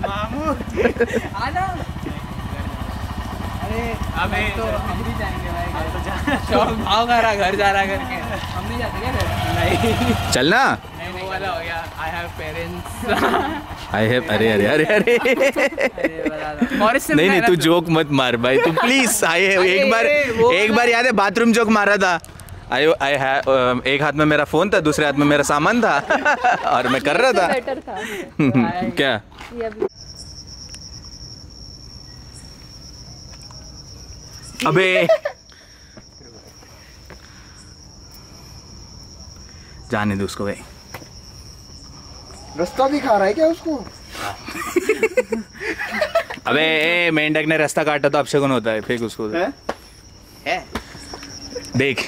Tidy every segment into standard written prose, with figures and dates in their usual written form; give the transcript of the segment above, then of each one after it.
मामू आना। अरे अबे तो हम भी जाएंगे भाई, घर तो जाना। शौक भाव कर रहा, घर जा रहा करके। हम नहीं जाते क्या घर? नहीं चलना। नहीं वो वाला हो गया। I have parents. I have अरे अरे अरे अरे नहीं नहीं, तू जोक मत मार भाई तू प्लीज। आई एक बार याद है बाथरूम जोक मारा था। एक हाथ में मेरा फोन था, दूसरे हाथ में मेरा सामान था और मैं कर रहा था। क्या अबे जाने दो उसको भाई। रास्ता दिखा रहा है क्या उसको? अबे मेंढक ने रास्ता काटा तो अपशगुन होता है, फेंक उसको। है देख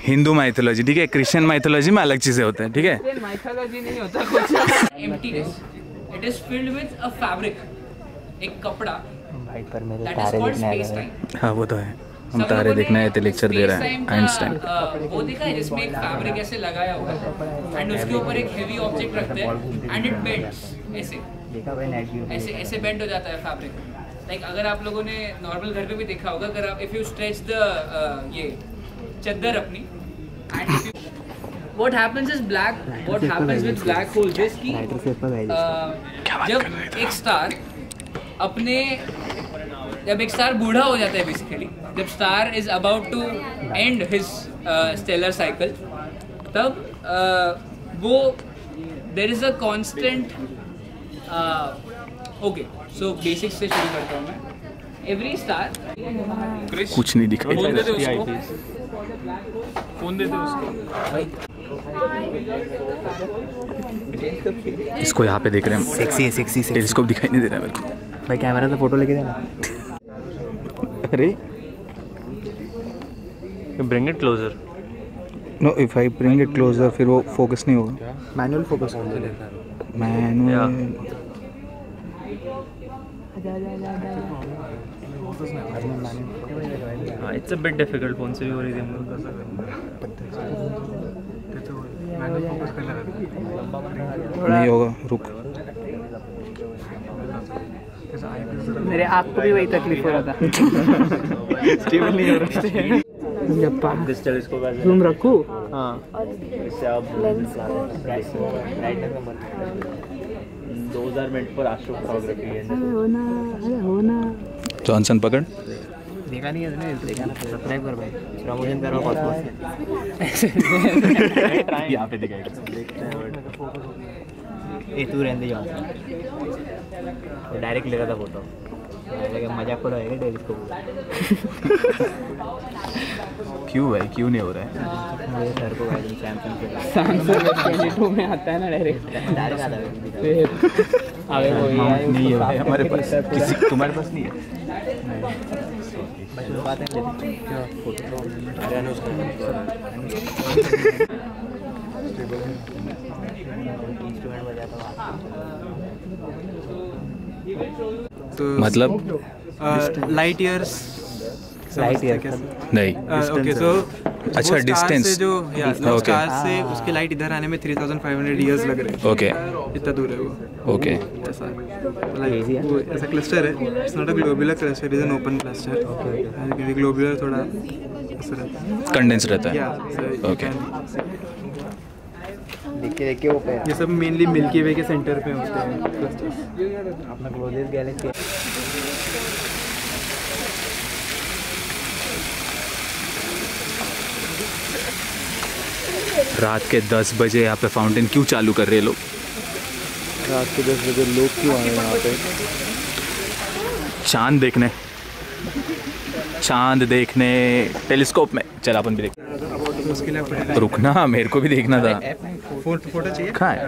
हिंदू माइथोलॉजी ठीक है, क्रिश्चियन माइथोलॉजी में अलग चीजें होते हैं ठीक है। माइथोलॉजी नहीं होता कुछ। Emptiness, it is filled with a fabric, एक कपड़ा। भाई पर मेरे दैट इज तारे कॉल्ड देखने आ स्पेस गए। टाइम। हाँ वो तो है, हम तारे देखने आए थे, लेक्चर दे रहा है आइंस्टाइन। वो देखा है जिसमें एक फैब्रिक ऐसे लगाया हुआ है एंड उसके ऊपर एक हेवी ऑब्जेक्ट रखते हैं एंड इट बेंड्स ऐसे ऐसे ऐसे बेंड हो जाता है फैब्रिक। लाइक अगर आप लोगों ने नॉर्मल घर पे भी देखा होगा, अगर आप इफ यू स्ट्रेच द ये चद्दर अपनी and what happens is what happens with black holes is कि जब एक स्टार बूढ़ा हो जाता है बेसिकली, जब star is about to end his stellar cycle, तब वो there is a constant. Okay so basics से शुरू करता हूँ मैं। एवरी स्टार कुछ नहीं दिखाई दे रहा। फोन दे दो उसको। इसको यहाँ पे देख रहे हैं हम। सेक्सी टेलीस्कोप दिखाई नहीं दे रहा मेरे को। भाई कैमरा से फोटो लेके देना। अरे bring it closer. No if I bring it closer फिर वो फोकस नहीं होगा। मैनुअल फोकस मैनुअल हाँ it's a bit difficult, phone से भी हो रही थी हम लोग। नहीं होगा, रुक। मेरे आँख को भी वही तकलीफ हो रहा था। स्टेबल नहीं हो रहा। दिस टेलीस्कोप है, जूम रखूं? हाँ इससे आप those are meant for astrophotography and Johnson पकड़। देखा नहीं है इसने, देखा ना, सब्सक्राइब कर भाई, प्रमोशन करो कॉस्मोस। यहाँ पे दिखाएगा। ए तू रहने दे जाओ, डायरेक्ट ले रहा था फोटो, मजाक हो रहा है टेलीस्कोप। क्यों भाई, क्यों नहीं हो रहा है? मेरे सर को सैमसंग सैमसंग 22 में आता है ना डायरेक्ट आता है। अबे वो नहीं है हमारे पास, किसी तुम्हारे पास नहीं है। मतलब लाइट ईयर्स नहीं। ओके सो अच्छा डिस्टेंस जो स्टार से उसकी लाइट इधर आने में 3500 ईयर्स लग रहे हैं। ओके इतना दूर है वो। ओके ऐसा वो ऐसा क्लस्टर है। It's not a globular cluster, is an open cluster. Globular थोड़ा ऐसा रहता है, कंडेंस रहता है। ओके देखिए वो पे ये सब मेनली मिल्की वे के सेंटर पे होते हैं क्लस्टर्स। अपना क्लोजेस्ट गैलेक्सी। रात के 10 बजे यहाँ पे फाउंटेन क्यों चालू कर रहे हैं लोग? रात के 10 बजे लोग क्यों आए यहाँ पे? चांद देखने टेलीस्कोप में। चल अपन भी देख। रुकना, मेरे को भी देखना था। फोटो चाहिए? कहाँ है?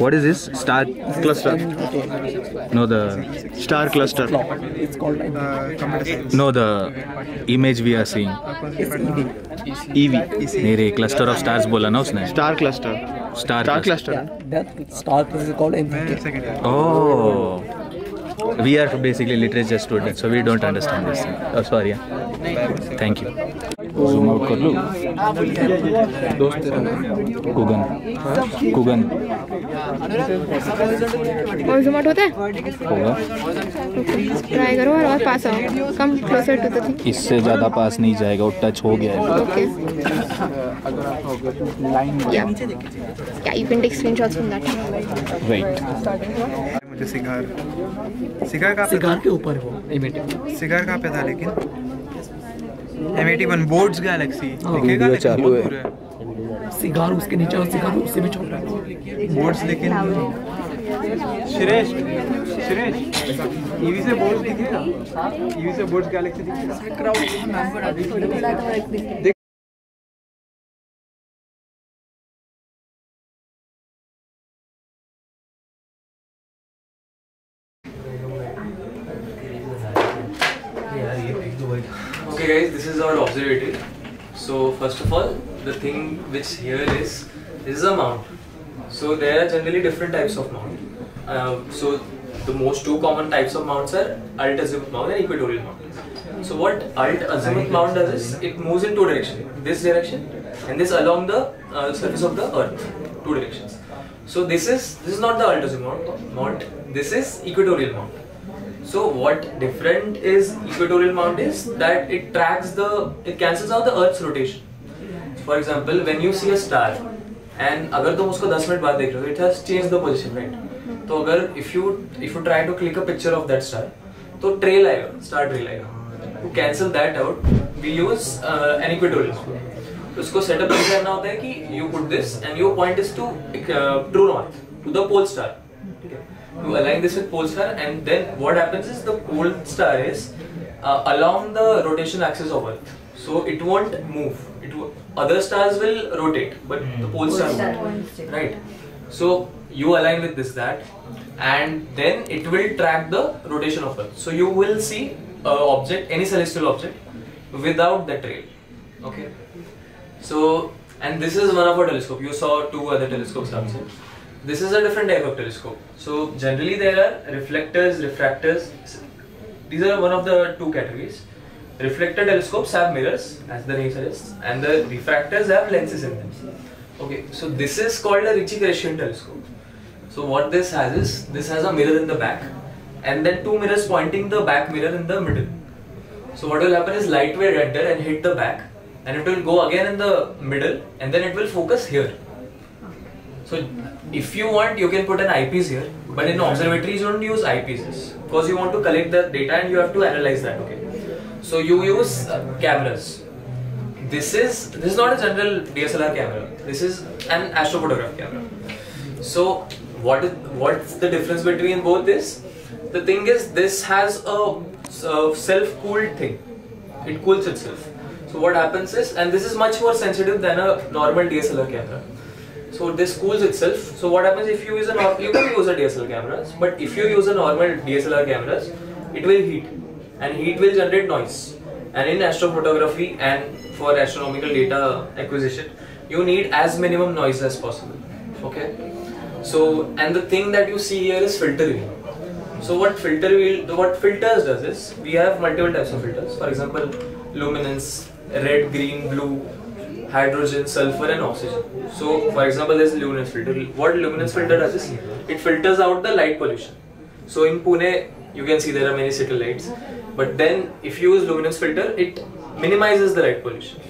What is this? Star cluster? No, the star cluster. It's called No, the image we are seeing. EV. नहीं रे, cluster of stars बोला ना उसने. Star cluster. Star cluster. that star is called empty. Oh. We are basically literature students, so we don't understand this. Oh, sorry. Thank you. Zoom out कर लो। कुगन कुगन और zoom out होता है? होगा। Try करो और पास आओ, come closer to the thing. इससे ज़्यादा पास नहीं जाएगा, वो टच हो गया है। ओके या you can take screenshots from that. Wait, मुझे सिगार कहाँ पे सिगार के ऊपर वो सिगार कहाँ पे था लेकिन M81 बोर्ड्स गैलेक्सी दिखेगा वीडियो लेकिन चालू बहुत है। दूर है। सिगार उसके नीचे और सिगार उससे भी छोटा है। बोर्ड्स लेकिन श्रेष्ठ ईवी से बोर्ड्स दिखेगा, ईवी से बोर्ड्स गैलेक्सी दिखेगा। Okay guys, this is our observatory. So first of all, the thing which here is, this is a mount. So there are generally different types of mount. So the most two common types of mounts are alt azimuth mount and equatorial mount. So what alt azimuth mount does is, it moves in two directions, this direction and this along the surface of the earth, two directions. So this is not the alt azimuth mount, this is equatorial mount. So what different is equatorial mount is that it cancels out the Earth's rotation. For example, when you see a star and अगर तुम उसको 10 minute बाद देख रहे हो, it has changed the position, right? तो अगर if you try to click a picture of that star, तो trail आएगा, star trail आएगा. To cancel that out, we use an equatorial mount. तो उसको setup ऐसे करना होता है कि you put this and your point is to true north, to the pole star. You align this with pole star, and then what happens is the pole star is along the rotation axis of Earth, so it won't move. Other stars will rotate, but the pole star won't. Right? So you align with that, and then it will track the rotation of Earth. So you will see object, any celestial object, without the trail. Okay. So, and this is one of our telescope. You saw two other telescopes outside. This is a different type of telescope. So generally there are reflectors, refractors. These are one of the two categories. Reflector telescopes have mirrors, as the name suggests, and the refractors have lenses in them. Okay, so this is called a Ritchey-Chrétien telescope. So what this has is, this has a mirror in the back, and then two mirrors pointing the back mirror in the middle. So what will happen is, light will enter and hit the back, and it will go again in the middle, and then it will focus here. So if you want, you can put an eyepiece here, but in observatories you don't use eyepieces because you want to collect the data and you have to analyze that. Okay, so you use cameras. This is not a general DSLR camera. This is an astrophotograph camera. So what's the difference between both this? The thing is, this has a self-cooled thing. It cools itself. So what happens is, and this is much more sensitive than a normal DSLR camera. So this cools itself. So what happens if you use you can use a DSLR cameras, but if you use a normal DSLR cameras, it will heat, and heat will generate noise. And in astrophotography and for astronomical data acquisition, you need as minimum noise as possible. Okay. So, and the thing that you see here is filter wheel. So what filters does is, we have multiple types of filters. For example, luminance, red, green, blue, hydrogen, sulfur and oxygen. So for example, there's luminance filter. What luminance filter does is, it filters out the light pollution. So in Pune, you can see there are many city lights, but then if you use luminance filter, it minimizes the light pollution.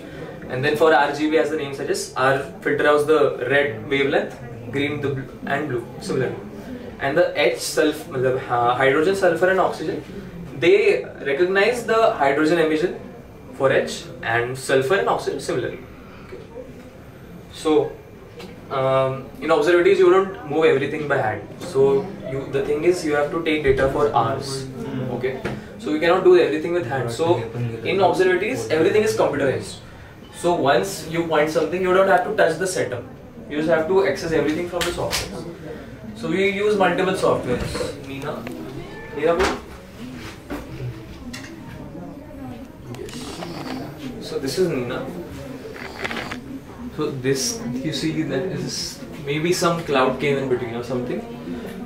And then for RGB, as the name suggests, our filter out the red wavelength, green, the blue, and blue similarly. And the hydrogen, sulfur and oxygen, they recognize the hydrogen emission for H and sulfur and oxygen similarly. So in observatories you don't move everything by hand. So the thing is, you have to take data for hours. Okay, so you cannot do everything with hand. So in observatories everything is computerized. So once you point something, you don't have to touch the setup. You just have to access everything from the software. So we use multiple softwares. Nina, yes. So this is Nina. So this, you see, that is maybe some cloud came in between or something.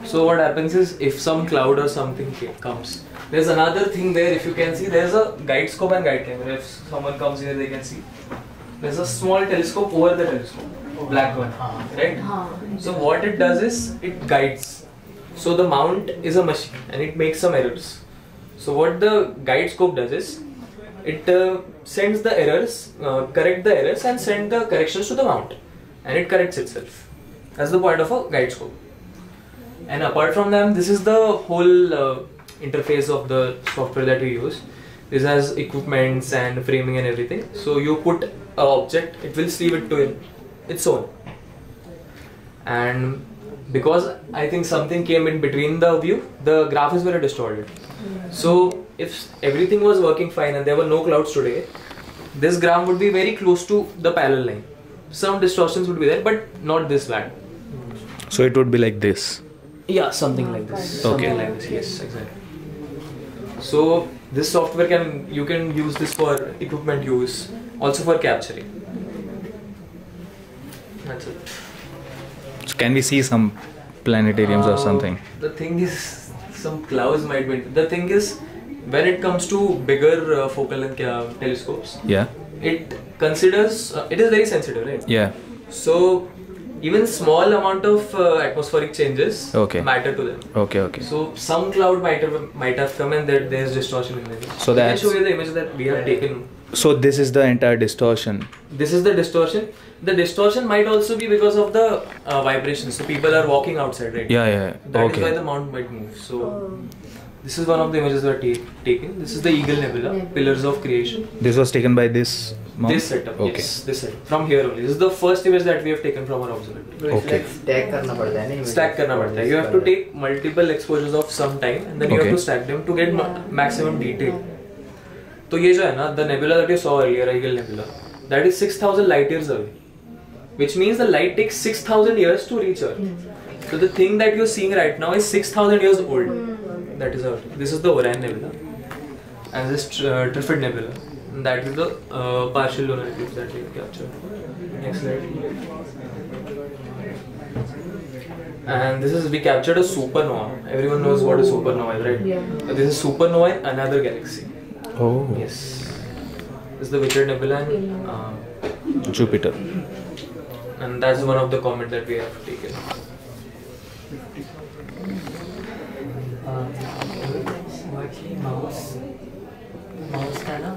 So what happens is, if some cloud or something comes, There's another thing there. If you can see, there's a guide scope and guide camera. If someone comes here, they can see. There's a small telescope over the telescope, black one, right? So what it does is it guides. So the mount is a machine and it makes some errors. So what the guide scope does is it sends the errors, correct the errors and send the corrections to the mount, and it corrects itself. That's the point of a guide scope. And apart from them, this is the whole interface of the software that we use. This has equipments and framing and everything. So you put an object, it will sleeve it to its own. And because I think something came in between the view, the graph is very distorted. So if everything was working fine and there were no clouds today, this graph would be very close to the parallel line. Some distortions would be there, but not this bad. So it would be like this. Yeah, something like this. Okay. Something like this. Yes, exactly. So this software you can use this for equipment use, also for capturing. That's it. So can we see some planetariums or something? The thing is, some clouds might be. The thing is, when it comes to bigger focal length telescopes, Yeah. it considers it is very sensitive, right? Yeah. So even small amount of atmospheric changes matter to them. Okay. So some cloud might have come and there's distortion in the image. So I can that's- show you the image that we have taken. So this is the entire distortion. This is the distortion. The distortion might also be because of the vibration. So people are walking outside, right? Yeah. That is why the mount might move. So this is one of the images we are taken. This is the Eagle Nebula, Pillars of Creation. This was taken by this mount? This setup, Okay. yes, this setup. From here only. This is the first image that we have taken from our observatory. Okay. Stack करना पड़ता है ना Stack करना पड़ता है. You have to take multiple exposures of some time and then you have to stack them to get maximum detail. तो ये जो है ना, the nebula that you saw earlier, Eagle Nebula, that is 6,000 light years away, which means the light takes 6,000 years to reach Earth. So the thing that you're seeing right now is 6,000 years old. That is Earth. This is the Orion Nebula, and this Trifid Nebula. And that is the partial lunar eclipse that we captured. Next slide. And this is, we captured a supernova. Everyone knows what a supernova is, right? Yeah. This is supernova in another galaxy. Oh. Yes. This is the Witcher Nebula and Jupiter. and that's one of the comments that we have taken. Mouse का ना,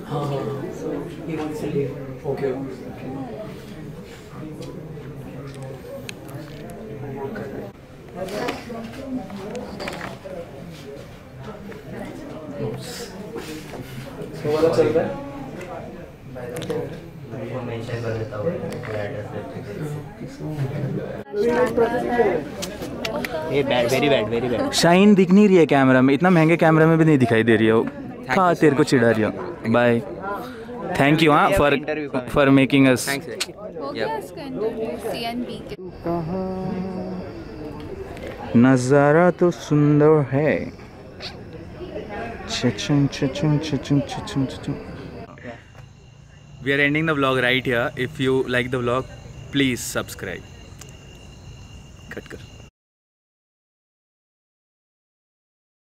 so he wants to leave. Okay. So what चल रहा है? Mention कर देता हूँ ये bad very bad shine दिख नहीं रही है कैमरा में, इतना महंगे कैमरा में भी नहीं दिखाई दे रही है वो। हाँ, तेरे को चिढ़ा रही हो। बाय, थैंक यू हाँ फॉर मेकिंग अस। नज़ारा तो सुंदर है। We are ending the vlog right here. If you like the vlog, please subscribe. Cut.